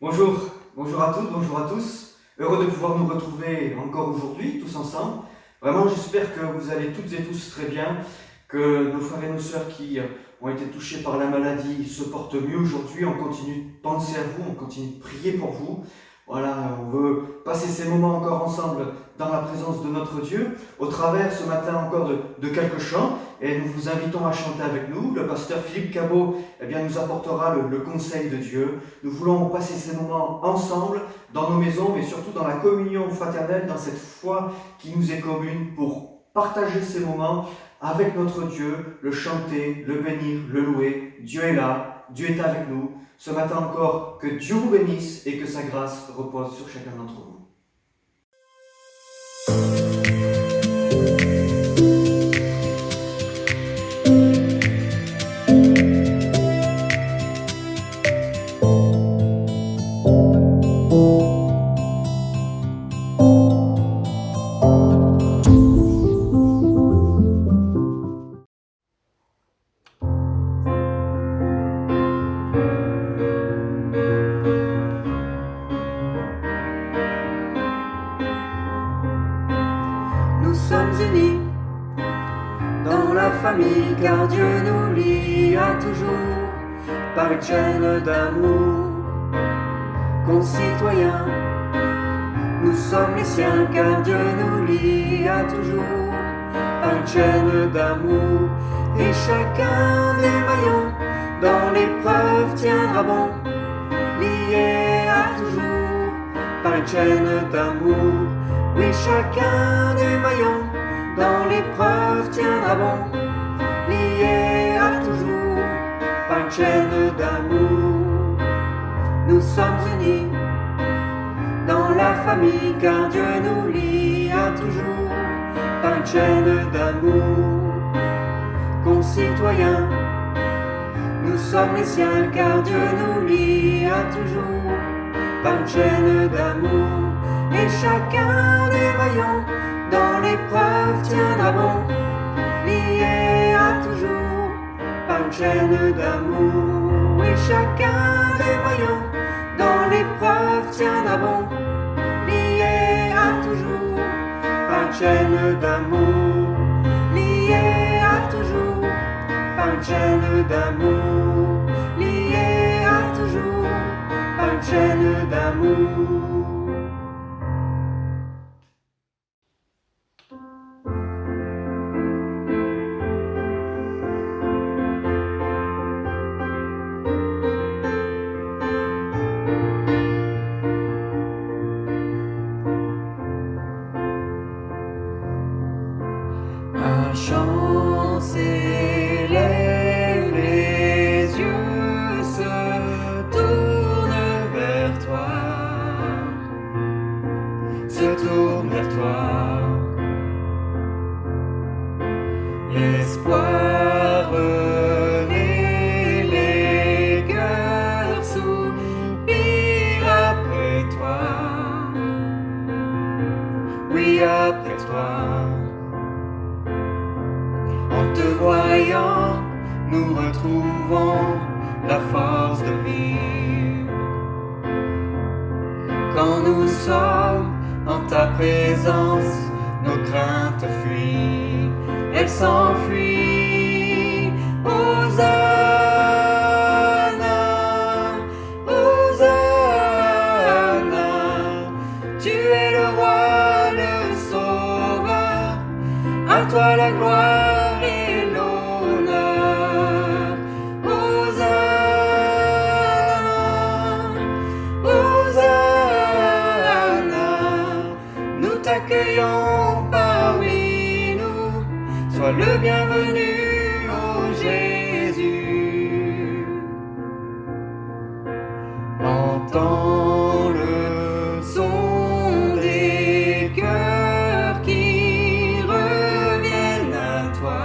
Bonjour, bonjour à toutes, bonjour à tous. Heureux de pouvoir nous retrouver encore aujourd'hui, tous ensemble. Vraiment, j'espère que vous allez toutes et tous très bien, que nos frères et nos sœurs qui ont été touchés par la maladie se portent mieux aujourd'hui. On continue de penser à vous, on continue de prier pour vous. Voilà, on veut passer ces moments encore ensemble dans la présence de notre Dieu, au travers ce matin encore de quelques chants, et nous vous invitons à chanter avec nous. Le pasteur Philippe Cabot nous apportera le conseil de Dieu. Nous voulons passer ces moments ensemble, dans nos maisons, mais surtout dans la communion fraternelle, dans cette foi qui nous est commune, pour partager ces moments avec notre Dieu, le chanter, le bénir, le louer. Dieu est là, Dieu est avec nous. Ce matin encore, que Dieu vous bénisse et que sa grâce repose sur chacun d'entre vous. Nous sommes unis dans la famille, car Dieu nous lie à toujours par une chaîne d'amour. Concitoyens, nous sommes les siens, car Dieu nous lie à toujours par une chaîne d'amour. Et chacun des maillons dans l'épreuve tiendra bon, lié à toujours par une chaîne d'amour. Oui, chacun des maillons dans l'épreuve tiendra bon, lié à toujours par une chaîne d'amour. Nous sommes unis dans la famille, car Dieu nous lie à toujours par une chaîne d'amour. Concitoyens, nous sommes les siens, car Dieu nous lie à toujours par une chaîne d'amour. Et chacun des maillons dans l'épreuve tiendra bon, lié à toujours par une chaîne d'amour. Et chacun des maillons dans l'épreuve tiendra bon, lié à toujours par une chaîne d'amour. Lié à toujours par une chaîne d'amour. Lié à toujours par une chaîne d'amour. Un chant s'élève, les yeux se tournent vers toi, se tournent vers toi. L'espoir renaît, les cœurs soupirent après toi. Oui, après toi. En te voyant, nous retrouvons la force de vivre. Quand nous sommes en ta présence, nos craintes fuient, elles s'enfuient. Hosanna, Hosanna, tu es le roi, le sauveur, à toi la gloire. Accueillons parmi nous, sois le bienvenu, ô Jésus. Entends le son des cœurs qui reviennent à toi,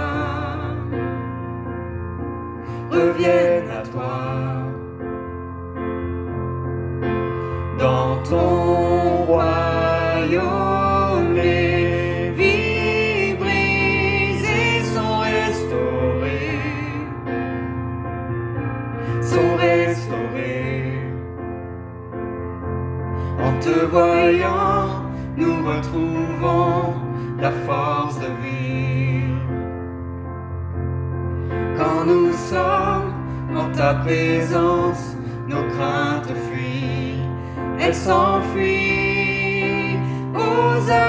reviennent à toi. Dans ton royaume, les vies brisées sont restaurées, sont restaurées. te voyant, nous retrouvons la force de vivre. Quand nous sommes en ta présence, nos craintes fuient, elles s'enfuient. Hosanna,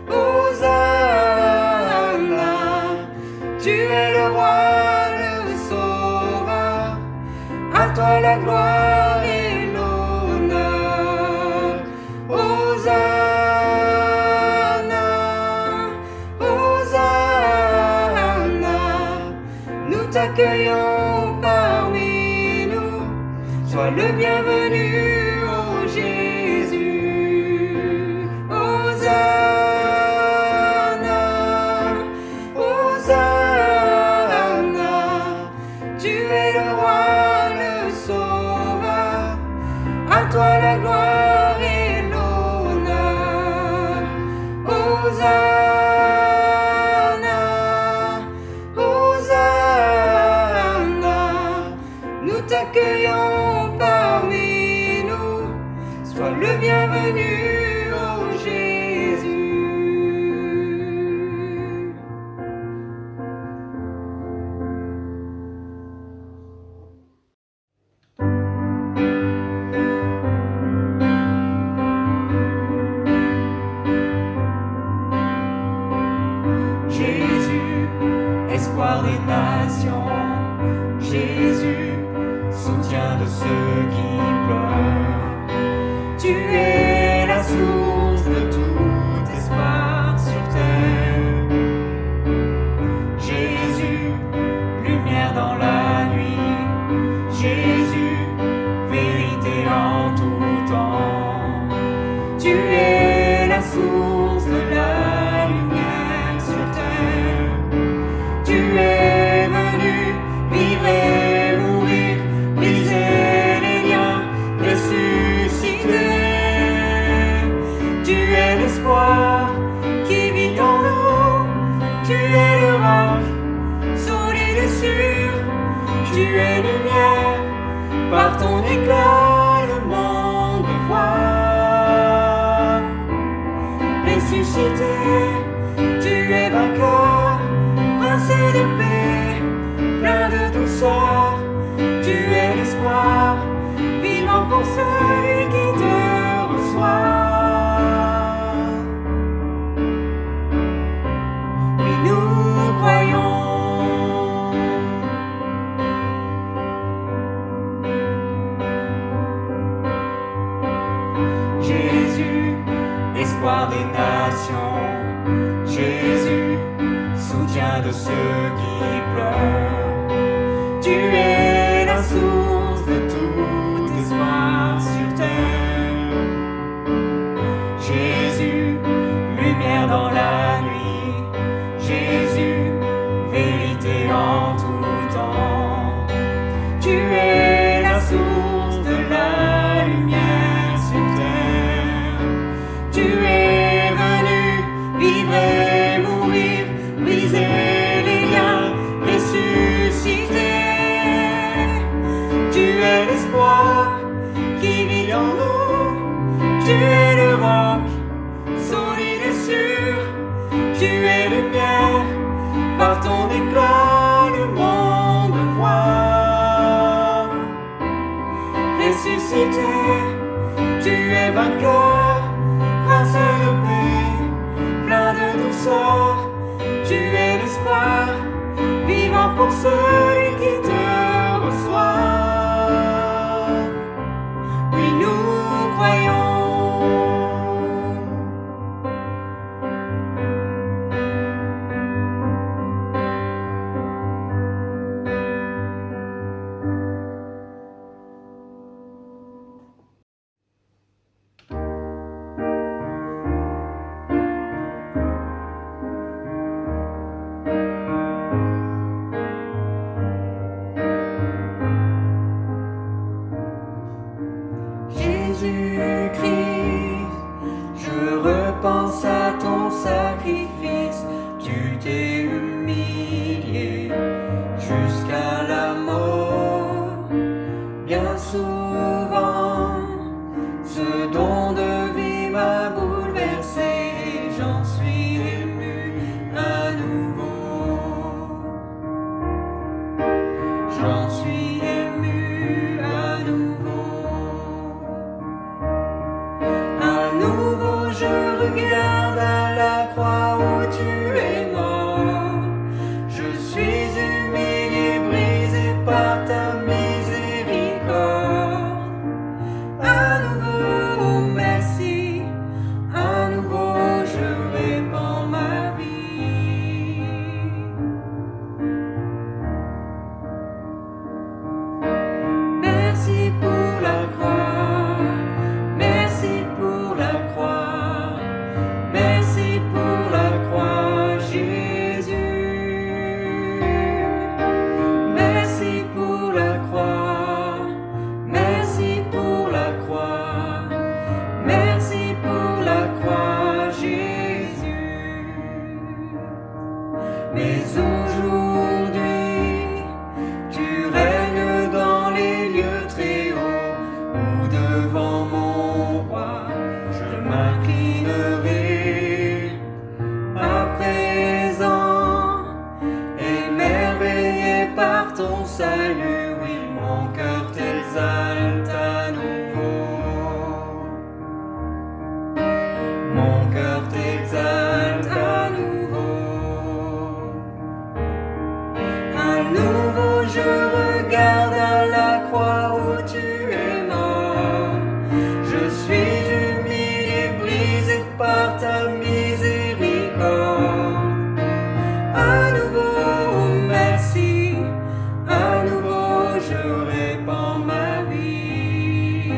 Hosanna, tu es le roi, le sauveur, à toi la gloire et l'honneur. Hosanna, Hosanna, nous t'accueillons parmi nous, sois le bienvenu, ô Jésus. Hosanna, Hosanna, tu es le roi, le sauveur, à toi la gloire et l'honneur. Hosanna, Hosanna, nous t'accueillons parmi nous, sois le bienvenu, ô Jésus. Jésus, espoir des nations, Jésus, soutien de ceux qui pleurent. Tu es la source de tout espoir sur terre. Jésus, lumière dans la nuit, Jésus, vérité en tout temps. Tu es la source de la lumière sur terre. Tu es venu vivre et mourir, briser les liens, ressusciter. Tu es l'espoir qui vit en nous. Tu es le roc, solide et sûr. Tu es lumière, par ton éclat le monde voit. Ressuscité, tu es vainqueur, prince de paix, plein de douceur. Tu es l'espoir, vivant pour celui qui te reçoit. Oui, nous croyons. Jésus, espoir des nations, Jésus, soutien de ceux qui pleurent. Tu es la source de tout espoir sur terre. Jésus, lumière dans la nuit, Jésus, vérité en tout temps. Tu es la source de la lumière sur terre. Tu es venu vivre et mourir, briser les liens, ressusciter. Tu es l'espoir qui vit en nous. Tu es le roc, solide et sûr. Tu es lumière, par ton éclat le monde voit. Ressuscité, tu es vainqueur, prince de paix, plein de douceur. Tu es l'espoir, vivant pour celui qui te reçoit. Oui, nous croyons. j'en suis ému à nouveau. À nouveau je regarde à la croix où tu es mort. Je suis humilié, brisé par ta miséricorde. À nouveau, merci, à nouveau je répands ma vie. Merci pour la croix, merci pour la croix, merci pour la croix, Jésus. Merci pour la croix, merci pour la croix, merci pour la croix, Jésus. Mais aujourd'hui, tu règnes dans les lieux très hauts, où devant mon roi, je m'inclinerai. À présent, émerveillé par ton salut, oui, mon cœur t'exalte à nouveau. Mon cœur t'exalte à nouveau. À nouveau je regarde à la croix où tu es mort. Je suis humilié, brisé par ta miséricorde. À nouveau, merci, à nouveau je répands ma vie.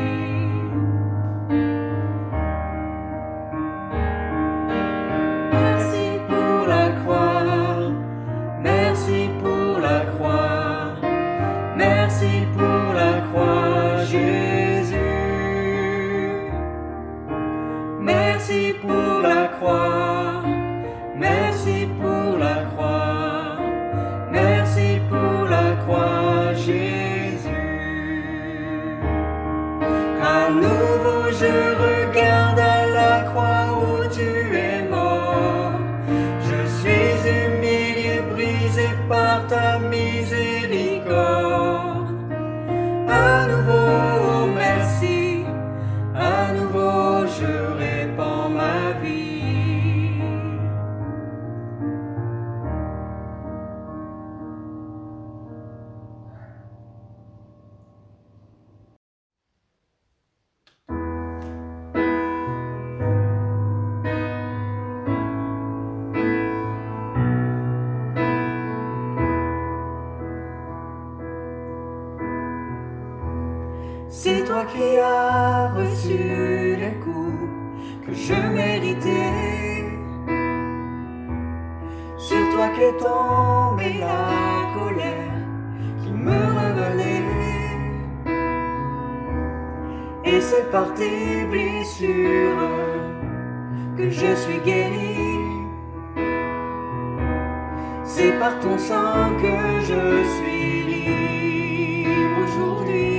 Merci pour la croix, merci pour la croix, merci pour la croix, Jésus. Merci pour la croix, merci pour la croix, merci pour la croix, Jésus. À nouveau je regarde à la croix où tu es mort. Je suis humilié, brisé par ta miséricorde. À nouveau, merci, à nouveau je répands ma vie. C'est toi qui as reçu les coups que je méritais. Sur toi qu'est tombée la colère qui me revenait. Et c'est par tes blessures que je suis guéri. C'est par ton sang que je suis libre aujourd'hui.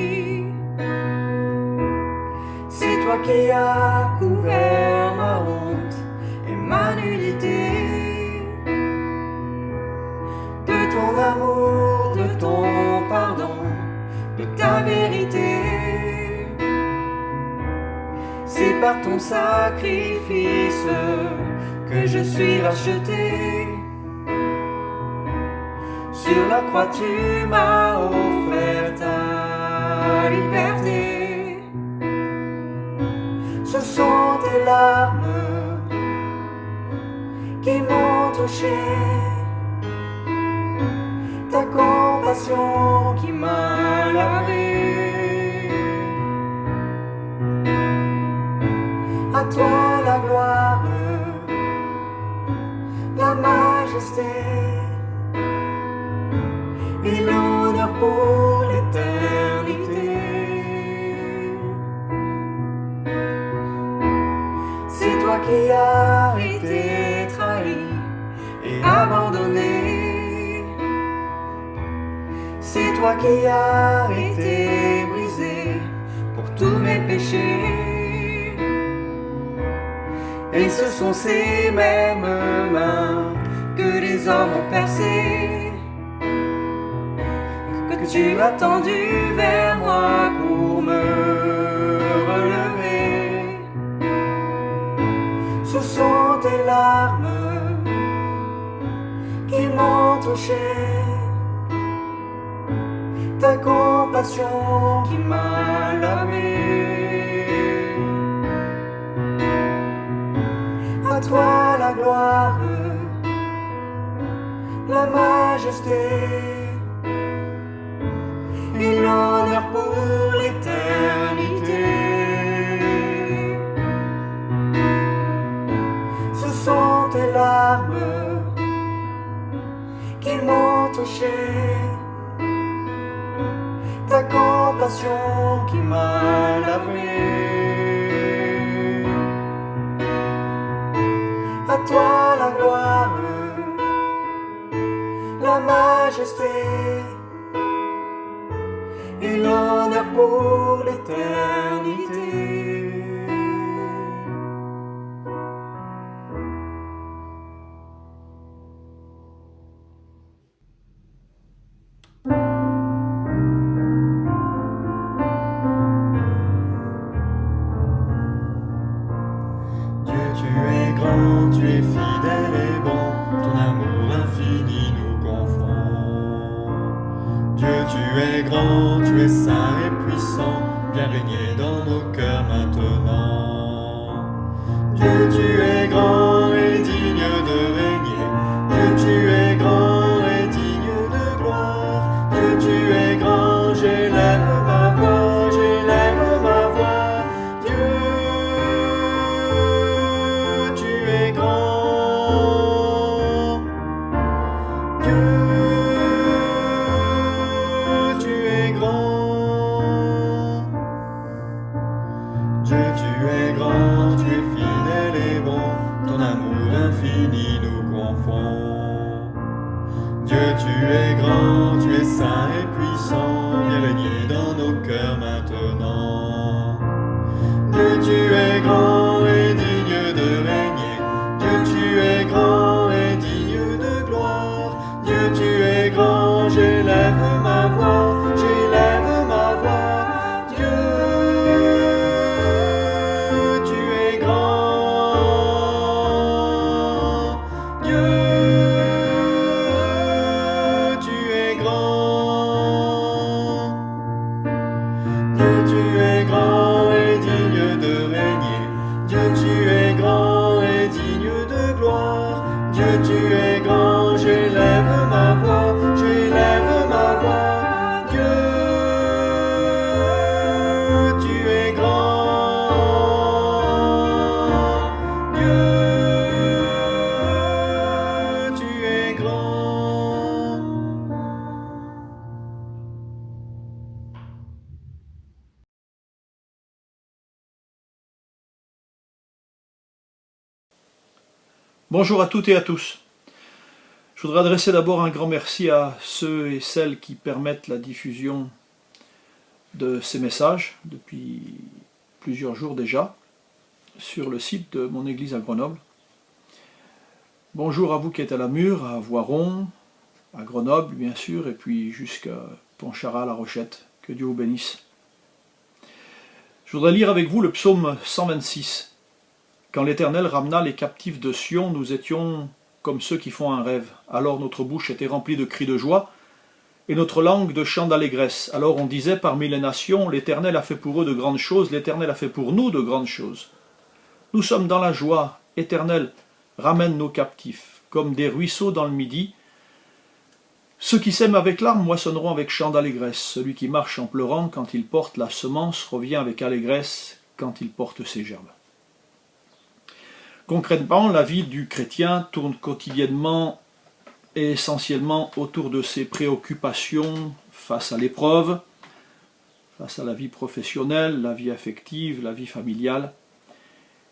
C'est toi qui as couvert ma honte et ma nudité. De ton amour, de ton pardon, de ta vérité. C'est par ton sacrifice que je suis racheté. Sur la croix tu m'as offert ta liberté. Ce sont tes larmes qui m'ont touché, ta compassion qui m'a lavé. À toi la gloire, la majesté et l'honneur pour l'éternité. C'est toi qui as été trahi et abandonné. C'est toi qui as été brisé pour tous mes péchés. Et ce sont ces mêmes mains que les hommes ont percées, que tu as tendu vers moi pour me relever. Ce sont tes larmes qui m'ont touché, ta compassion qui m'a lavé. À toi la gloire, la majesté et l'honneur pour l'éternité. Ce sont tes larmes qui m'ont touché, ta compassion qui m'a lavé. À toi la gloire, la majesté et l'honneur pour l'éternité. Dieu, tu es grand, tu es fidèle et bon, ton amour infini nous confond. Dieu, tu es grand, tu es saint et puissant, viens régner dans nos cœurs maintenant. Dieu, tu es grand et digne de régner. Dieu, tu es grand et digne de gloire. Dieu, tu es grand, j'élève ma voix, j'élève ma voix. Dieu, tu es grand. Dieu, tu es grand. Dieu, tu es grand, tu es fidèle et bon, ton amour infini nous confond. Dieu, tu es grand, tu es saint et puissant, viens régner dans nos cœurs maintenant. Dieu, tu es grand et digne de régner. Dieu, tu es grand et digne de gloire. Dieu, tu es grand, j'élève ma voix, j'élève ma voix. Dieu, tu es grand. Dieu, tu es grand. Dieu, tu es grand et digne de régner. Dieu, tu es grand et digne de gloire. Dieu, tu es grand, j'élève ma voix, j'élève ma voix. Dieu, tu es grand. Dieu, tu es grand. Bonjour à toutes et à tous. Je voudrais adresser d'abord un grand merci à ceux et celles qui permettent la diffusion de ces messages depuis plusieurs jours déjà sur le site de mon église à Grenoble. Bonjour à vous qui êtes à la Mure, à Voiron, à Grenoble bien sûr, et puis jusqu'à Pontcharrat, La Rochette. Que Dieu vous bénisse. Je voudrais lire avec vous le psaume 126. Quand l'Éternel ramena les captifs de Sion, nous étions comme ceux qui font un rêve. Alors notre bouche était remplie de cris de joie, et notre langue de chants d'allégresse. Alors on disait parmi les nations, l'Éternel a fait pour eux de grandes choses, l'Éternel a fait pour nous de grandes choses. Nous sommes dans la joie, Éternel, ramène nos captifs, comme des ruisseaux dans le midi. Ceux qui sèment avec larmes moissonneront avec chants d'allégresse. Celui qui marche en pleurant quand il porte la semence revient avec allégresse quand il porte ses gerbes. Concrètement, la vie du chrétien tourne quotidiennement et essentiellement autour de ses préoccupations face à l'épreuve, face à la vie professionnelle, la vie affective, la vie familiale.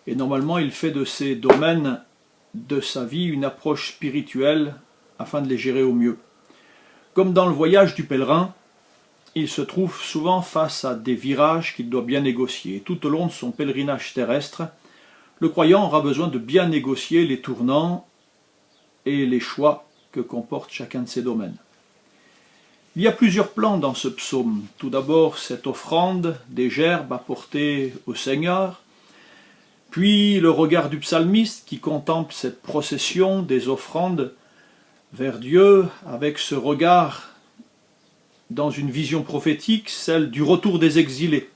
Et normalement, il fait de ces domaines de sa vie une approche spirituelle afin de les gérer au mieux. Comme dans le voyage du pèlerin, il se trouve souvent face à des virages qu'il doit bien négocier. Tout au long de son pèlerinage terrestre, le croyant aura besoin de bien négocier les tournants et les choix que comporte chacun de ces domaines. Il y a plusieurs plans dans ce psaume. Tout d'abord, cette offrande des gerbes apportées au Seigneur, puis le regard du psalmiste qui contemple cette procession des offrandes vers Dieu avec ce regard dans une vision prophétique, celle du retour des exilés.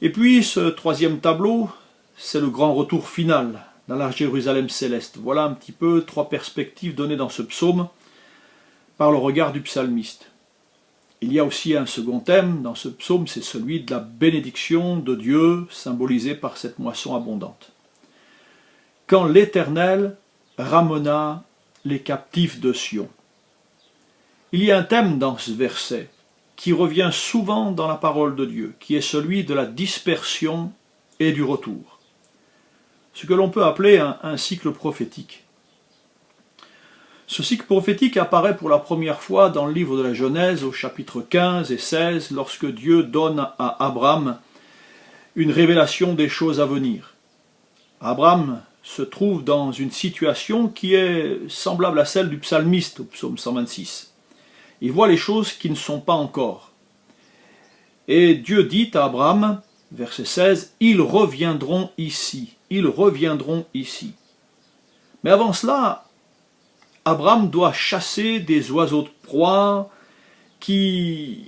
Et puis ce troisième tableau, c'est le grand retour final dans la Jérusalem céleste. Voilà un petit peu trois perspectives données dans ce psaume par le regard du psalmiste. Il y a aussi un second thème dans ce psaume, c'est celui de la bénédiction de Dieu, symbolisée par cette moisson abondante. Quand l'Éternel ramena les captifs de Sion. Il y a un thème dans ce verset qui revient souvent dans la parole de Dieu, qui est celui de la dispersion et du retour. Ce que l'on peut appeler un cycle prophétique. Ce cycle prophétique apparaît pour la première fois dans le livre de la Genèse au chapitre 15 et 16 lorsque Dieu donne à Abraham une révélation des choses à venir. Abraham se trouve dans une situation qui est semblable à celle du psalmiste au psaume 126. Il voit les choses qui ne sont pas encore. Et Dieu dit à Abraham, verset 16, « Ils reviendront ici, ils reviendront ici. » Mais avant cela, Abraham doit chasser des oiseaux de proie qui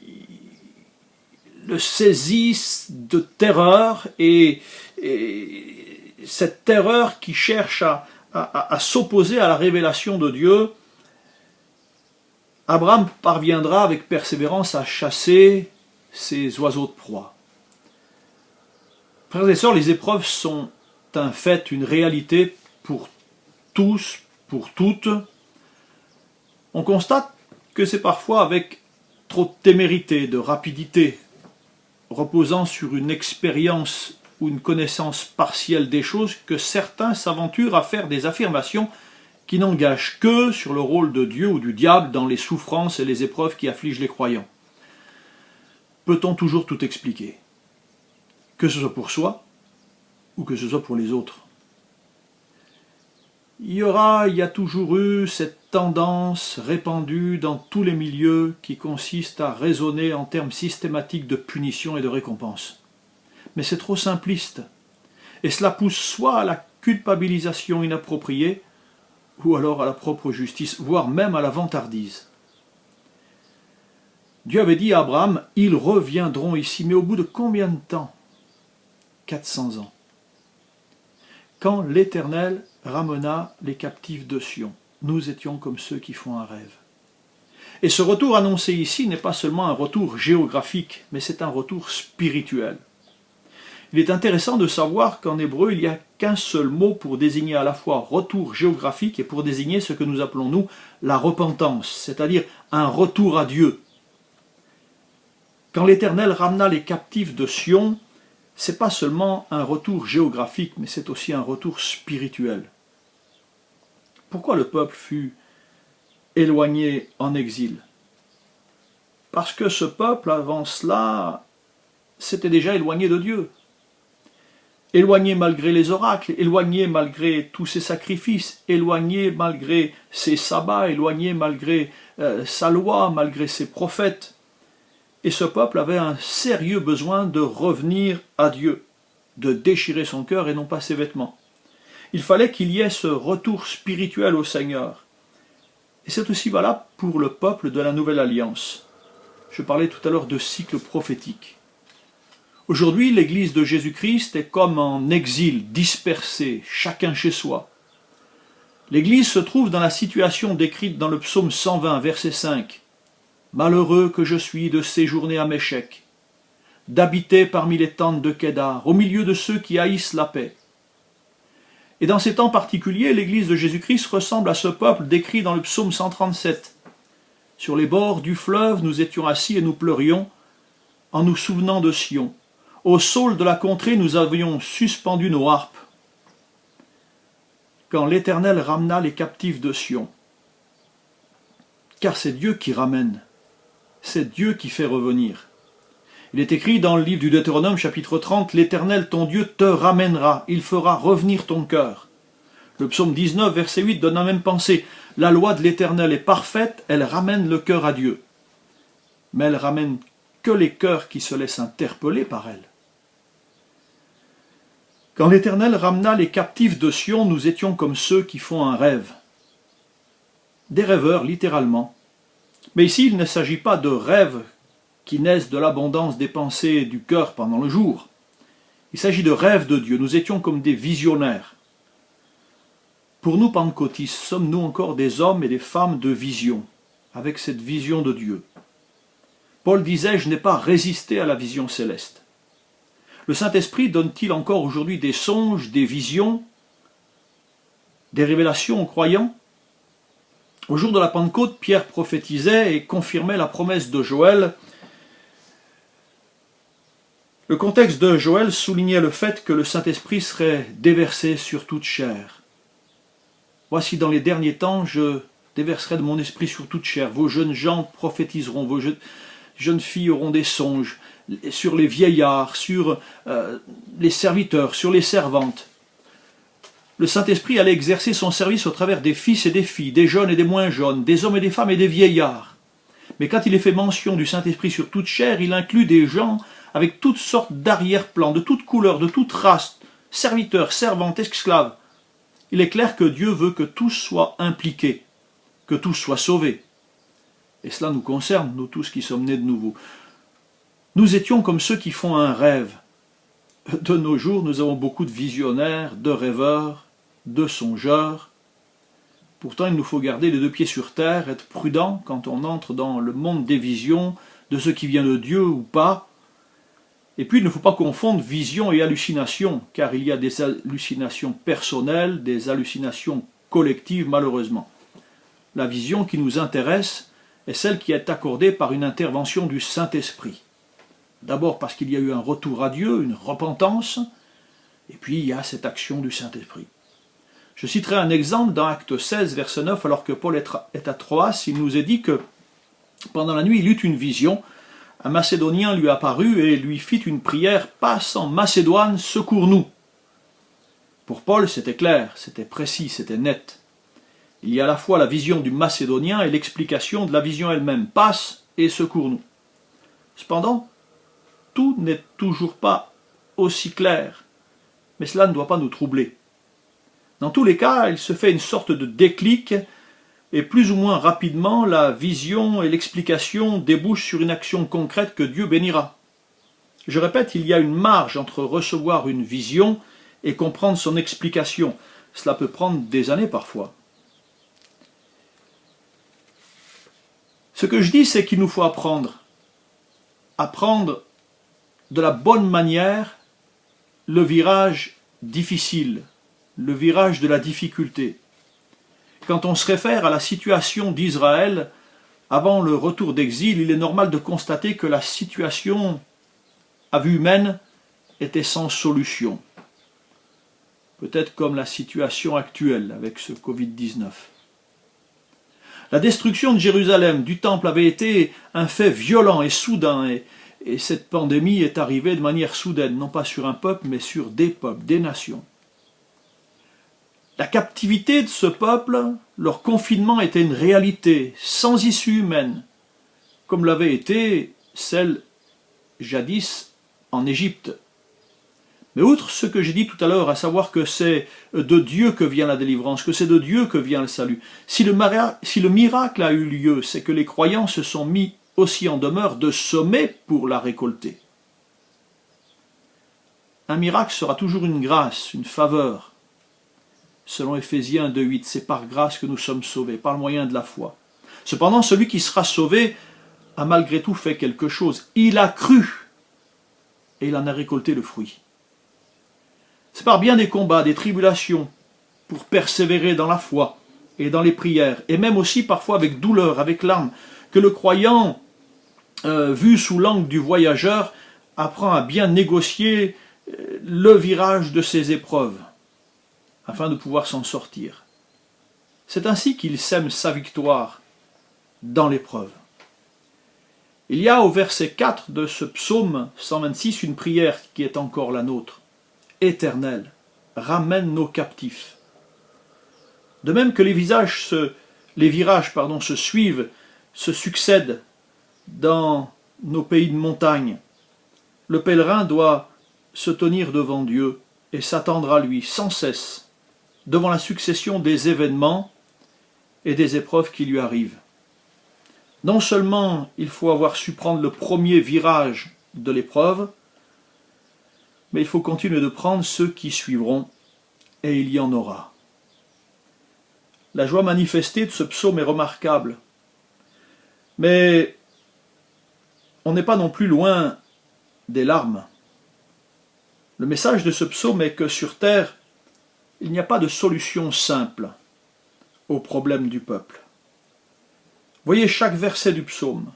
le saisissent de terreur et cette terreur qui cherche à s'opposer à la révélation de Dieu. Abraham parviendra avec persévérance à chasser ces oiseaux de proie. Frères et sœurs, les épreuves sont un fait, une réalité pour tous, pour toutes. On constate que c'est parfois avec trop de témérité, de rapidité, reposant sur une expérience ou une connaissance partielle des choses, que certains s'aventurent à faire des affirmations qui n'engagent que sur le rôle de Dieu ou du diable dans les souffrances et les épreuves qui affligent les croyants. Peut-on toujours tout expliquer? Que ce soit pour soi ou que ce soit pour les autres. Il y a toujours eu cette tendance répandue dans tous les milieux qui consiste à raisonner en termes systématiques de punition et de récompense. Mais c'est trop simpliste. Et cela pousse soit à la culpabilisation inappropriée, ou alors à la propre justice, voire même à la vantardise. Dieu avait dit à Abraham, « Ils reviendront ici », mais au bout de combien de temps? 400 ans. Quand l'Éternel ramena les captifs de Sion, nous étions comme ceux qui font un rêve. Et ce retour annoncé ici n'est pas seulement un retour géographique, mais c'est un retour spirituel. Il est intéressant de savoir qu'en hébreu, il n'y a qu'un seul mot pour désigner à la fois retour géographique et pour désigner ce que nous appelons, nous, la repentance, c'est-à-dire un retour à Dieu. Quand l'Éternel ramena les captifs de Sion, ce n'est pas seulement un retour géographique, mais c'est aussi un retour spirituel. Pourquoi le peuple fut éloigné en exil? Parce que ce peuple, avant cela, s'était déjà éloigné de Dieu. Éloigné malgré les oracles, éloigné malgré tous ses sacrifices, éloigné malgré ses sabbats, éloigné malgré sa loi, malgré ses prophètes. Et ce peuple avait un sérieux besoin de revenir à Dieu, de déchirer son cœur et non pas ses vêtements. Il fallait qu'il y ait ce retour spirituel au Seigneur. Et c'est aussi valable pour le peuple de la Nouvelle Alliance. Je parlais tout à l'heure de cycle prophétique. Aujourd'hui, l'Église de Jésus-Christ est comme en exil, dispersée, chacun chez soi. L'Église se trouve dans la situation décrite dans le psaume 120, verset 5. « Malheureux que je suis de séjourner à Méchec, d'habiter parmi les tentes de Kédar, au milieu de ceux qui haïssent la paix. » Et dans ces temps particuliers, l'Église de Jésus-Christ ressemble à ce peuple décrit dans le psaume 137. « Sur les bords du fleuve, nous étions assis et nous pleurions, en nous souvenant de Sion. Au saule de la contrée, nous avions suspendu nos harpes. » Quand l'Éternel ramena les captifs de Sion. Car c'est Dieu qui ramène. C'est Dieu qui fait revenir. Il est écrit dans le livre du Deutéronome, chapitre 30, « L'Éternel, ton Dieu, te ramènera, il fera revenir ton cœur. » Le psaume 19, verset 8, donne la même pensée. « La loi de l'Éternel est parfaite, elle ramène le cœur à Dieu. » mais elle ramène que les cœurs qui se laissent interpeller par elle. Quand l'Éternel ramena les captifs de Sion, nous étions comme ceux qui font un rêve. Des rêveurs, littéralement. Mais ici, il ne s'agit pas de rêves qui naissent de l'abondance des pensées du cœur pendant le jour. Il s'agit de rêves de Dieu. Nous étions comme des visionnaires. Pour nous, pentecôtistes, sommes-nous encore des hommes et des femmes de vision, avec cette vision de Dieu? Paul disait « Je n'ai pas résisté à la vision céleste ». Le Saint-Esprit donne-t-il encore aujourd'hui des songes, des visions, des révélations aux croyants? Au jour de la Pentecôte, Pierre prophétisait et confirmait la promesse de Joël. Le contexte de Joël soulignait le fait que le Saint-Esprit serait déversé sur toute chair. Voici, dans les derniers temps, je déverserai de mon esprit sur toute chair. Vos jeunes gens prophétiseront, vos jeunes filles auront des songes, sur les vieillards, sur les serviteurs, sur les servantes. Le Saint-Esprit allait exercer son service au travers des fils et des filles, des jeunes et des moins jeunes, des hommes et des femmes et des vieillards. Mais quand il est fait mention du Saint-Esprit sur toute chair, il inclut des gens avec toutes sortes d'arrière-plans, de toutes couleurs, de toutes races, serviteurs, servantes, esclaves. Il est clair que Dieu veut que tous soient impliqués, que tous soient sauvés. Et cela nous concerne, nous tous qui sommes nés de nouveau. Nous étions comme ceux qui font un rêve. De nos jours, nous avons beaucoup de visionnaires, de rêveurs, de songeurs. Pourtant, il nous faut garder les deux pieds sur terre, être prudent quand on entre dans le monde des visions, de ce qui vient de Dieu ou pas. Et puis, il ne faut pas confondre vision et hallucination, car il y a des hallucinations personnelles, des hallucinations collectives, malheureusement. La vision qui nous intéresse est celle qui est accordée par une intervention du Saint-Esprit. D'abord parce qu'il y a eu un retour à Dieu, une repentance, et puis il y a cette action du Saint-Esprit. Je citerai un exemple dans Acte 16, verset 9, alors que Paul est à Troas, il nous est dit que pendant la nuit, il eut une vision. Un Macédonien lui apparut et lui fit une prière, « Passe en Macédoine, secours-nous » Pour Paul, c'était clair, c'était précis, c'était net. Il y a à la fois la vision du Macédonien et l'explication de la vision elle-même, « Passe et secours-nous » Cependant, tout n'est toujours pas aussi clair, mais cela ne doit pas nous troubler. Dans tous les cas, il se fait une sorte de déclic, et plus ou moins rapidement, la vision et l'explication débouchent sur une action concrète que Dieu bénira. Je répète, il y a une marge entre recevoir une vision et comprendre son explication. Cela peut prendre des années parfois. Ce que je dis, c'est qu'il nous faut apprendre de la bonne manière le virage difficile, le virage de la difficulté. Quand on se réfère à la situation d'Israël avant le retour d'exil, il est normal de constater que la situation, à vue humaine, était sans solution. Peut-être comme la situation actuelle avec ce Covid-19. La destruction de Jérusalem, du temple, avait été un fait violent et soudain, et cette pandémie est arrivée de manière soudaine, non pas sur un peuple, mais sur des peuples, des nations. La captivité de ce peuple, leur confinement était une réalité, sans issue humaine, comme l'avait été celle jadis en Égypte. Mais outre ce que j'ai dit tout à l'heure, à savoir que c'est de Dieu que vient la délivrance, que c'est de Dieu que vient le salut, si le miracle a eu lieu, c'est que les croyants se sont mis aussi en demeure de semer pour la récolter. Un miracle sera toujours une grâce, une faveur. Selon Éphésiens 2,8, c'est par grâce que nous sommes sauvés, par le moyen de la foi. Cependant, celui qui sera sauvé a malgré tout fait quelque chose. Il a cru et il en a récolté le fruit. C'est par bien des combats, des tribulations, pour persévérer dans la foi et dans les prières, et même aussi parfois avec douleur, avec larmes, que le croyant, vu sous l'angle du voyageur, apprend à bien négocier le virage de ses épreuves, afin de pouvoir s'en sortir. C'est ainsi qu'il sème sa victoire dans l'épreuve. Il y a au verset 4 de ce psaume 126 une prière qui est encore la nôtre. Éternel, ramène nos captifs. De même que les virages se suivent, se succèdent dans nos pays de montagne, le pèlerin doit se tenir devant Dieu et s'attendre à lui sans cesse, devant la succession des événements et des épreuves qui lui arrivent. Non seulement il faut avoir su prendre le premier virage de l'épreuve, mais il faut continuer de prendre ceux qui suivront, et il y en aura. La joie manifestée de ce psaume est remarquable, mais on n'est pas non plus loin des larmes. Le message de ce psaume est que sur terre, il n'y a pas de solution simple aux problèmes du peuple. Voyez chaque verset du psaume.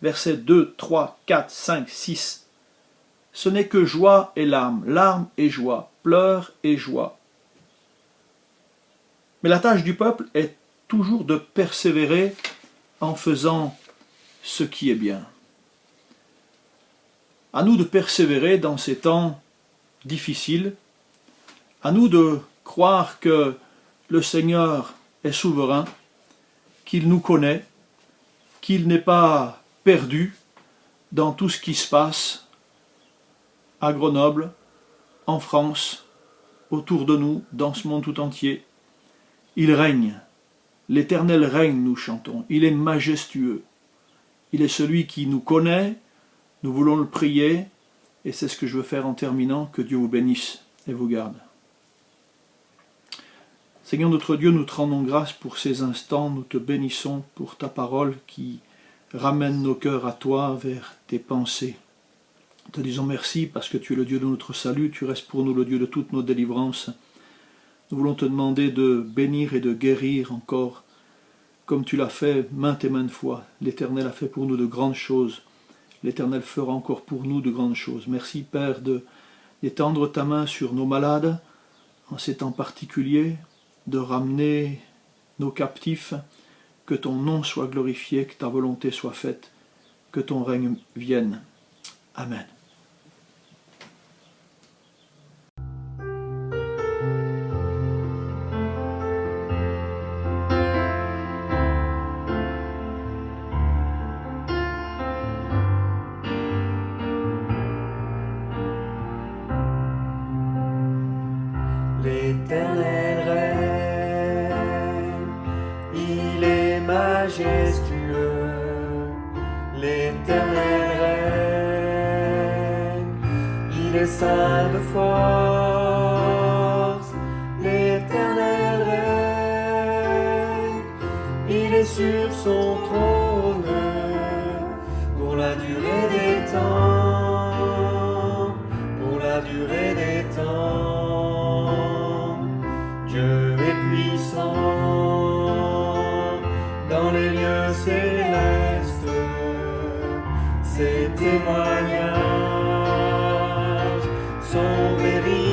Versets 2, 3, 4, 5, 6. Ce n'est que joie et larmes, larmes et joie, pleurs et joie. Mais la tâche du peuple est toujours de persévérer en faisant ce qui est bien. À nous de persévérer dans ces temps difficiles, à nous de croire que le Seigneur est souverain, qu'il nous connaît, qu'il n'est pas perdu dans tout ce qui se passe à Grenoble, en France, autour de nous, dans ce monde tout entier. Il règne, l'Éternel règne, nous chantons, il est majestueux, il est celui qui nous connaît, nous voulons le prier, et c'est ce que je veux faire en terminant, que Dieu vous bénisse et vous garde. Seigneur notre Dieu, nous te rendons grâce pour ces instants, nous te bénissons pour ta parole qui ramène nos cœurs à toi, vers tes pensées. Te disons merci parce que tu es le Dieu de notre salut, tu restes pour nous le Dieu de toutes nos délivrances. Nous voulons te demander de bénir et de guérir encore, comme tu l'as fait maintes et maintes fois. L'Éternel a fait pour nous de grandes choses. L'Éternel fera encore pour nous de grandes choses. Merci Père d'étendre ta main sur nos malades, en ces temps particuliers, de ramener nos captifs, que ton nom soit glorifié, que ta volonté soit faite, que ton règne vienne. Amen. L'Éternel règne, il est majestueux. L'Éternel règne, il est saint de force. L'Éternel règne, il est sur son trône pour la durée des temps, pour la durée des temps. Dieu est puissant dans les lieux célestes, ses témoignages sont véritables.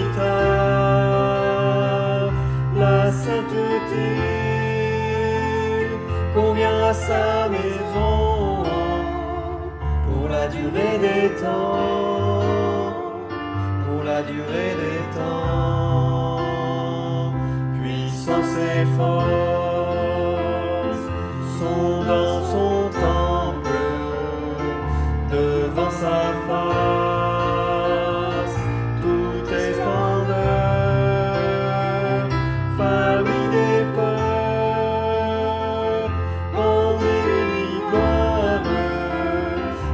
La sainteté convient à sa maison pour la durée des temps, pour la durée des temps. Puissance et force sont dans son temple, devant sa face, tout est splendeur, famille des peuples, rendez-lui gloire,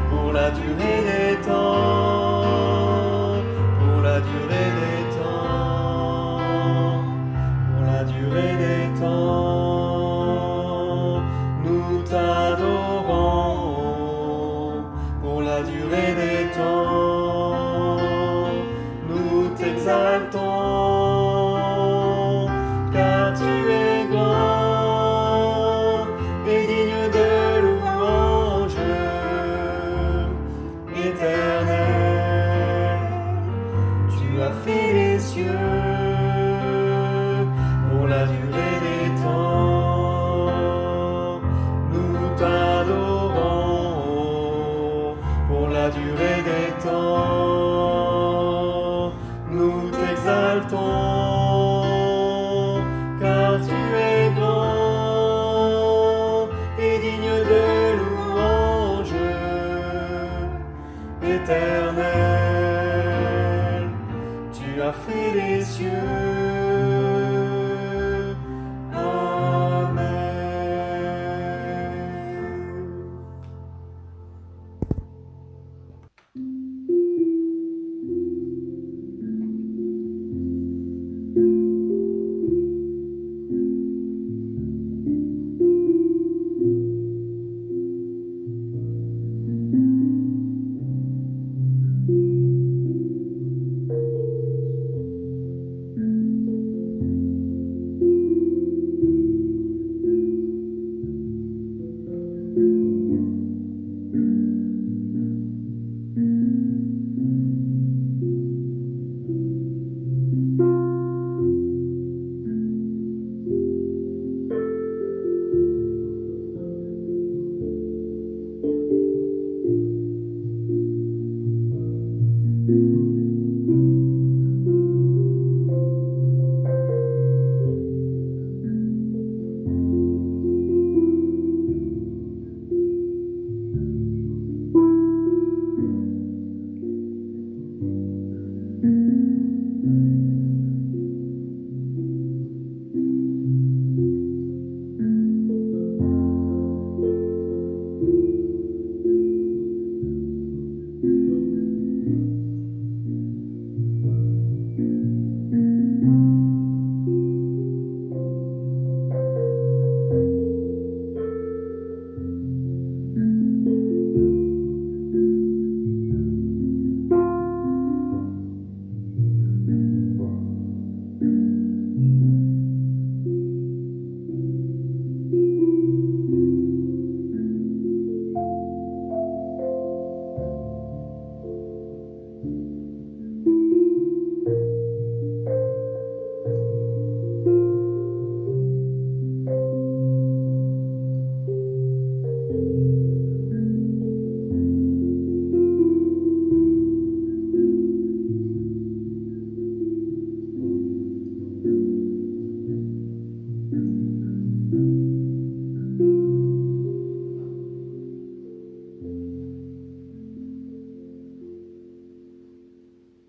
pour la durée des temps, pour la durée des temps, pour la durée des temps, nous t'adorons, pour la durée des temps, nous t'exaltons, car tu es grand et digne de louange, Éternel, tu as fait les cieux pour la durée des temps, nous t'adorons, pour la durée des temps, nous t'exaltons, car tu es grand et digne de louange, Éternel, tu as fait les cieux. Amen.